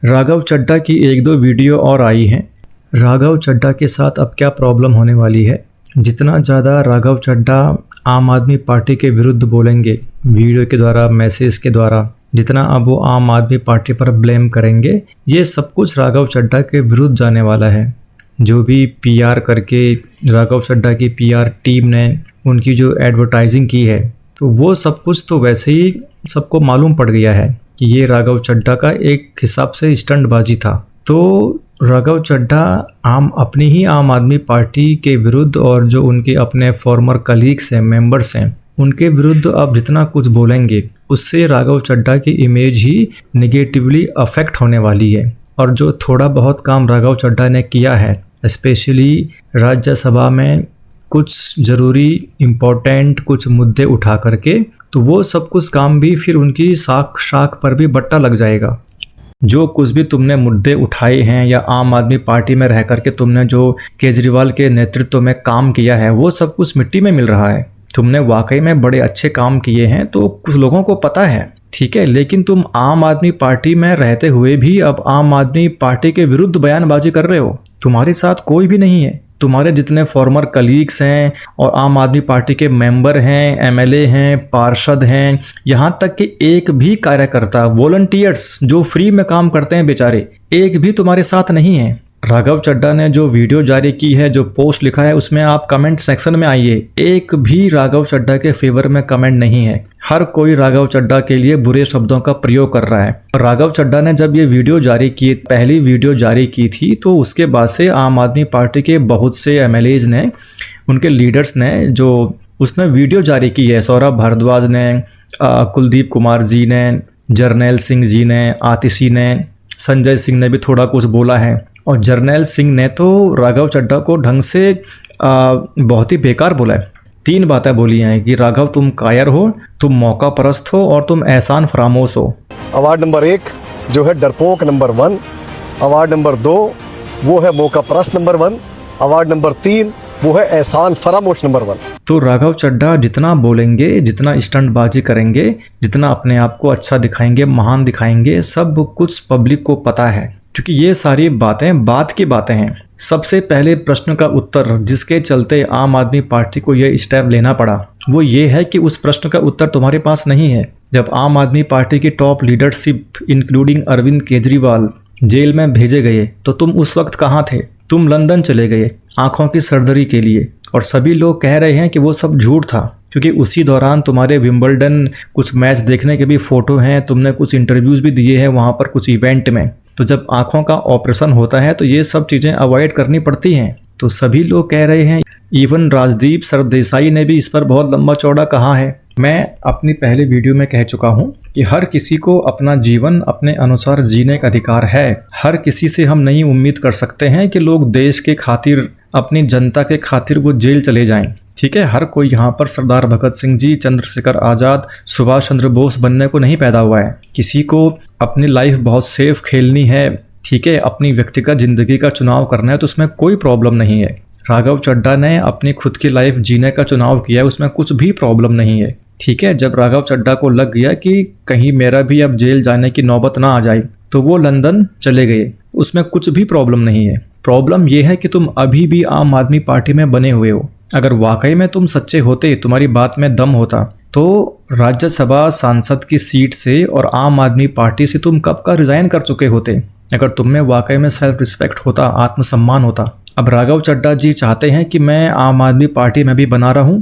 राघव चड्ढा की एक दो वीडियो और आई हैं। राघव चड्ढा के साथ अब क्या प्रॉब्लम होने वाली है, जितना ज़्यादा राघव चड्ढा आम आदमी पार्टी के विरुद्ध बोलेंगे वीडियो के द्वारा, मैसेज के द्वारा, जितना अब वो आम आदमी पार्टी पर ब्लेम करेंगे, ये सब कुछ राघव चड्ढा के विरुद्ध जाने वाला है। जो भी पीआर करके राघव चड्ढा की पीआर टीम ने उनकी जो एडवर्टाइजिंग की है, तो वो सब कुछ तो वैसे ही सबको मालूम पड़ गया है कि ये राघव चड्ढा का एक हिसाब से स्टंटबाजी था। तो राघव चड्ढा अपनी ही आम आदमी पार्टी के विरुद्ध और जो उनके अपने फॉर्मर कलीग्स हैं, मेंबर्स हैं, उनके विरुद्ध अब जितना कुछ बोलेंगे उससे राघव चड्ढा की इमेज ही निगेटिवली अफेक्ट होने वाली है। और जो थोड़ा बहुत काम राघव चड्ढा ने किया है, स्पेशली राज्यसभा में कुछ ज़रूरी इम्पोर्टेंट कुछ मुद्दे उठा करके, तो वो सब कुछ काम भी फिर उनकी शाख पर भी बट्टा लग जाएगा। जो कुछ भी तुमने मुद्दे उठाए हैं या आम आदमी पार्टी में रह करके तुमने जो केजरीवाल के नेतृत्व में काम किया है, वो सब कुछ मिट्टी में मिल रहा है। तुमने वाकई में बड़े अच्छे काम किए हैं तो कुछ लोगों को पता है, ठीक है, लेकिन तुम आम आदमी पार्टी में रहते हुए भी अब आम आदमी पार्टी के विरुद्ध बयानबाजी कर रहे हो। तुम्हारे साथ कोई भी नहीं है, तुम्हारे जितने फॉर्मर कलीग्स हैं और आम आदमी पार्टी के मेंबर हैं, एमएलए हैं, पार्षद हैं, यहाँ तक कि एक भी कार्यकर्ता, वॉलंटियर्स जो फ्री में काम करते हैं बेचारे, एक भी तुम्हारे साथ नहीं है। राघव चड्ढा ने जो वीडियो जारी की है, जो पोस्ट लिखा है, उसमें आप कमेंट सेक्शन में आइए, एक भी राघव चड्ढा के फेवर में कमेंट नहीं है। हर कोई राघव चड्ढा के लिए बुरे शब्दों का प्रयोग कर रहा है। राघव चड्ढा ने जब ये वीडियो जारी की, पहली वीडियो जारी की थी, तो उसके बाद से आम आदमी पार्टी के बहुत से एमएलएज ने, उनके लीडर्स ने जो उसने वीडियो जारी की है, सौरभ भारद्वाज ने, कुलदीप कुमार जी ने, जर्नैल सिंह जी ने, आतिशी ने, संजय सिंह ने भी थोड़ा कुछ बोला है। और जर्नैल सिंह ने तो राघव चड्ढा को ढंग से बहुत ही बेकार बोला है। 3 बातें बोली हैं कि राघव तुम कायर हो, तुम मौका परस्त हो और तुम एहसान फरामोश हो। अवार्ड नंबर 1 जो है डरपोक नंबर 1, अवार्ड नंबर 2 वो है मौका परस्त नंबर 1, अवार्ड नंबर 3 वो है एहसान फरामोश नंबर 1। तो राघव चड्ढा जितना बोलेंगे, जितना स्टंटबाजी करेंगे, जितना अपने आप को अच्छा दिखाएंगे, महान दिखाएंगे, सब कुछ पब्लिक को पता है, क्योंकि ये सारी बातें बात की बातें हैं। सबसे पहले प्रश्न का उत्तर जिसके चलते आम आदमी पार्टी को ये स्टेप लेना पड़ा, वो ये है कि उस प्रश्न का उत्तर तुम्हारे पास नहीं है। जब आम आदमी पार्टी की top leadership including Arvind Kejriwal jail में भेजे गए, तो तुम उस वक्त कहाँ थे? तुम लंदन चले गए आंखों की सर्जरी के लिए, और सभी लोग कह रहे हैं कि वो सब झूठ था, क्योंकि उसी दौरान तुम्हारे विंबलडन कुछ मैच देखने के भी फोटो हैं, तुमने कुछ इंटरव्यूज़ भी दिए हैं वहाँ पर कुछ इवेंट में। तो जब आंखों का ऑपरेशन होता है तो ये सब चीज़ें अवॉइड करनी पड़ती हैं। तो सभी लोग कह रहे हैं, इवन राजदीप सरदेसाई ने भी इस पर बहुत लंबा चौड़ा कहा है। मैं अपनी पहले वीडियो में कह चुका हूँ कि हर किसी को अपना जीवन अपने अनुसार जीने का अधिकार है। हर किसी से हम नहीं उम्मीद कर सकते हैं कि लोग देश के खातिर, अपनी जनता के खातिर वो जेल चले जाएं, ठीक है। हर कोई यहाँ पर सरदार भगत सिंह जी, चंद्रशेखर आज़ाद, सुभाष चंद्र बोस बनने को नहीं पैदा हुआ है। किसी को अपनी लाइफ बहुत सेफ खेलनी है, ठीक है, अपनी व्यक्तिगत ज़िंदगी का चुनाव करना है, तो उसमें कोई प्रॉब्लम नहीं है। राघव चड्ढा ने अपनी खुद की लाइफ जीने का चुनाव किया है, उसमें कुछ भी प्रॉब्लम नहीं है, ठीक है। जब राघव चड्ढा को लग गया कि कहीं मेरा भी अब जेल जाने की नौबत ना आ जाए, तो वो लंदन चले गए, उसमें कुछ भी प्रॉब्लम नहीं है। प्रॉब्लम यह है कि तुम अभी भी आम आदमी पार्टी में बने हुए हो। अगर वाकई में तुम सच्चे होते, तुम्हारी बात में दम होता, तो राज्यसभा सांसद की सीट से और आम आदमी पार्टी से तुम कब का रिजाइन कर चुके होते, अगर तुम में वाकई में सेल्फ रिस्पेक्ट होता, आत्मसम्मान होता। अब राघव चड्ढा जी चाहते हैं कि मैं आम आदमी पार्टी में भी बना रहूं,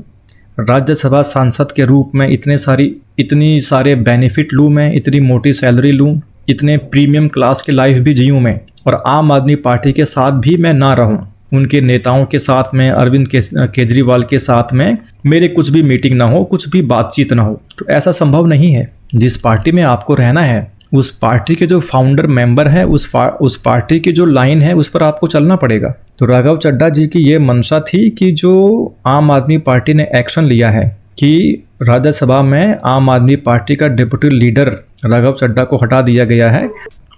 राज्यसभा सांसद के रूप में इतनी सारे बेनिफिट लूँ मैं, इतनी मोटी सैलरी लूँ, इतने प्रीमियम क्लास की लाइफ भी जीऊँ मैं, और आम आदमी पार्टी के साथ भी मैं ना रहूँ, उनके नेताओं के साथ में, अरविंद केजरीवाल के साथ में मेरे कुछ भी मीटिंग ना हो, कुछ भी बातचीत ना हो। तो ऐसा संभव नहीं है। जिस पार्टी में आपको रहना है, उस पार्टी के जो फाउंडर मेंबर है, उस पार्टी की जो लाइन है, उस पर आपको चलना पड़ेगा। तो राघव चड्ढा जी की ये मंशा थी कि जो आम आदमी पार्टी ने एक्शन लिया है कि राज्यसभा में आम आदमी पार्टी का डिप्टी लीडर राघव चड्ढा को हटा दिया गया है,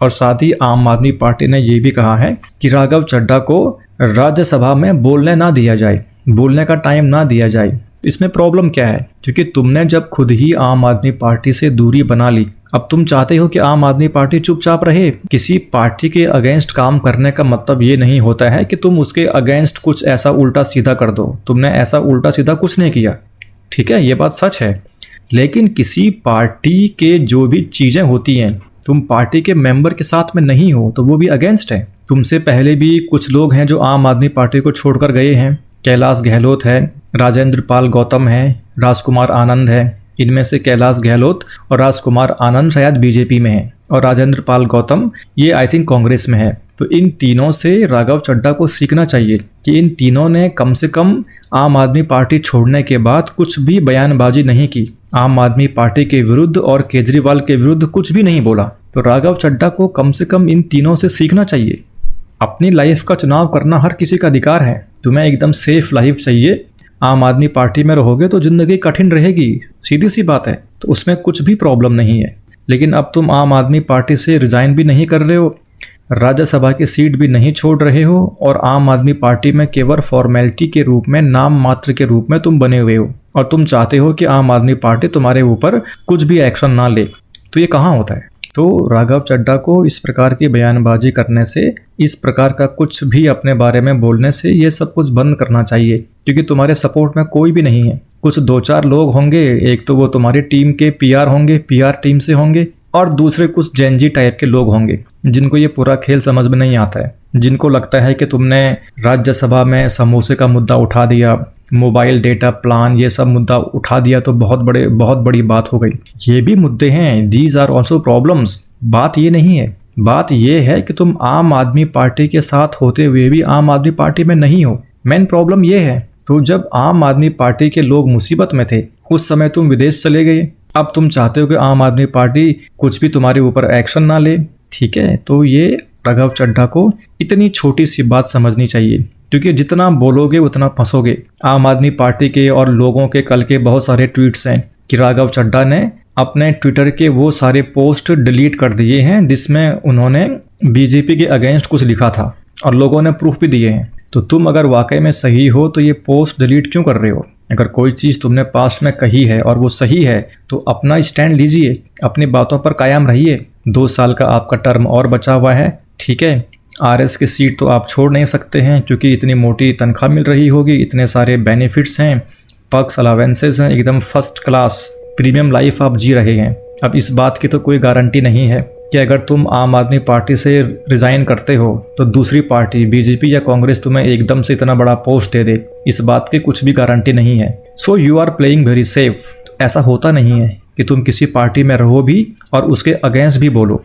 और साथ ही आम आदमी पार्टी ने ये भी कहा है कि राघव चड्ढा को राज्यसभा में बोलने ना दिया जाए, बोलने का टाइम ना दिया जाए। इसमें प्रॉब्लम क्या है? क्योंकि तुमने जब खुद ही आम आदमी पार्टी से दूरी बना ली, अब तुम चाहते हो कि आम आदमी पार्टी चुपचाप रहे। किसी पार्टी के अगेंस्ट काम करने का मतलब ये नहीं होता है कि तुम उसके अगेंस्ट कुछ ऐसा उल्टा सीधा कर दो। तुमने ऐसा उल्टा सीधा कुछ नहीं किया, ठीक है, ये बात सच है। लेकिन किसी पार्टी के जो भी चीज़ें होती हैं, तुम पार्टी के मेंबर के साथ में नहीं हो तो वो भी अगेंस्ट है। तुमसे पहले भी कुछ लोग हैं जो आम आदमी पार्टी को छोड़कर गए हैं। कैलाश गहलोत है, राजेंद्र पाल गौतम है, राजकुमार आनंद है। इनमें से कैलाश गहलोत और राजकुमार आनंद शायद बीजेपी में है और राजेंद्र पाल गौतम ये आई थिंक कांग्रेस में है। तो इन तीनों से राघव चड्ढा को सीखना चाहिए कि इन तीनों ने कम से कम आम आदमी पार्टी छोड़ने के बाद कुछ भी बयानबाजी नहीं की, आम आदमी पार्टी के विरुद्ध और केजरीवाल के विरुद्ध कुछ भी नहीं बोला। तो राघव चड्ढा को कम से कम इन तीनों से सीखना चाहिए। अपनी लाइफ का चुनाव करना हर किसी का अधिकार है। तुम्हें एकदम सेफ लाइफ चाहिए, आम आदमी पार्टी में रहोगे तो ज़िंदगी कठिन रहेगी, सीधी सी बात है, तो उसमें कुछ भी प्रॉब्लम नहीं है। लेकिन अब तुम आम आदमी पार्टी से रिज़ाइन भी नहीं कर रहे हो, राज्यसभा की सीट भी नहीं छोड़ रहे हो और आम आदमी पार्टी में केवल फॉर्मेलिटी के रूप में, नाम मात्र के रूप में तुम बने हुए हो और तुम चाहते हो कि आम आदमी पार्टी तुम्हारे ऊपर कुछ भी एक्शन ना ले। तो ये कहाँ होता है? तो राघव चड्ढा को इस प्रकार की बयानबाजी करने से, इस प्रकार का कुछ भी अपने बारे में बोलने से ये सब कुछ बंद करना चाहिए, क्योंकि तुम्हारे सपोर्ट में कोई भी नहीं है। कुछ 2-4 लोग होंगे, एक तो वो तुम्हारी टीम के पीआर होंगे, पीआर टीम से होंगे, और दूसरे कुछ जेनजी टाइप के लोग होंगे जिनको ये पूरा खेल समझ में नहीं आता है, जिनको लगता है कि तुमने राज्यसभा में समोसे का मुद्दा उठा दिया, मोबाइल डेटा प्लान, ये सब मुद्दा उठा दिया तो बहुत बड़ी बात हो गई। ये भी मुद्दे हैं, दीज आर ऑल्सो प्रॉब्लम्स। बात ये नहीं है, बात ये है कि तुम आम आदमी पार्टी के साथ होते हुए भी आम आदमी पार्टी में नहीं हो। मेन प्रॉब्लम ये है। तो जब आम आदमी पार्टी के लोग मुसीबत में थे उस समय तुम विदेश चले गए। अब तुम चाहते हो कि आम आदमी पार्टी कुछ भी तुम्हारे ऊपर एक्शन ना ले, ठीक है। तो ये राघव चड्ढा को इतनी छोटी सी बात समझनी चाहिए, क्योंकि जितना बोलोगे उतना फंसोगे। आम आदमी पार्टी के और लोगों के कल के बहुत सारे ट्वीट्स हैं कि राघव चड्ढा ने अपने ट्विटर के वो सारे पोस्ट डिलीट कर दिए हैं जिसमें उन्होंने बीजेपी के अगेंस्ट कुछ लिखा था और लोगों ने प्रूफ भी दिए हैं। तो तुम अगर वाकई में सही हो तो ये पोस्ट डिलीट क्यों कर रहे हो? अगर कोई चीज़ तुमने पास्ट में कही है और वो सही है तो अपना स्टैंड लीजिए, अपनी बातों पर कायम रहिए। 2 साल का आपका टर्म और बचा हुआ है, ठीक है। आरएस की सीट तो आप छोड़ नहीं सकते हैं क्योंकि इतनी मोटी तनख्वाह मिल रही होगी, इतने सारे बेनिफिट्स हैं, पर्क्स अलावेंसेस हैं, एकदम फर्स्ट क्लास प्रीमियम लाइफ आप जी रहे हैं। अब इस बात की तो कोई गारंटी नहीं है कि अगर तुम आम आदमी पार्टी से रिज़ाइन करते हो तो दूसरी पार्टी बीजेपी या कांग्रेस तुम्हें एकदम से इतना बड़ा पोस्ट दे दे। इस बात की कुछ भी गारंटी नहीं है। So you are playing very safe. ऐसा होता नहीं है कि तुम किसी पार्टी में रहो भी और उसके अगेंस्ट भी बोलो।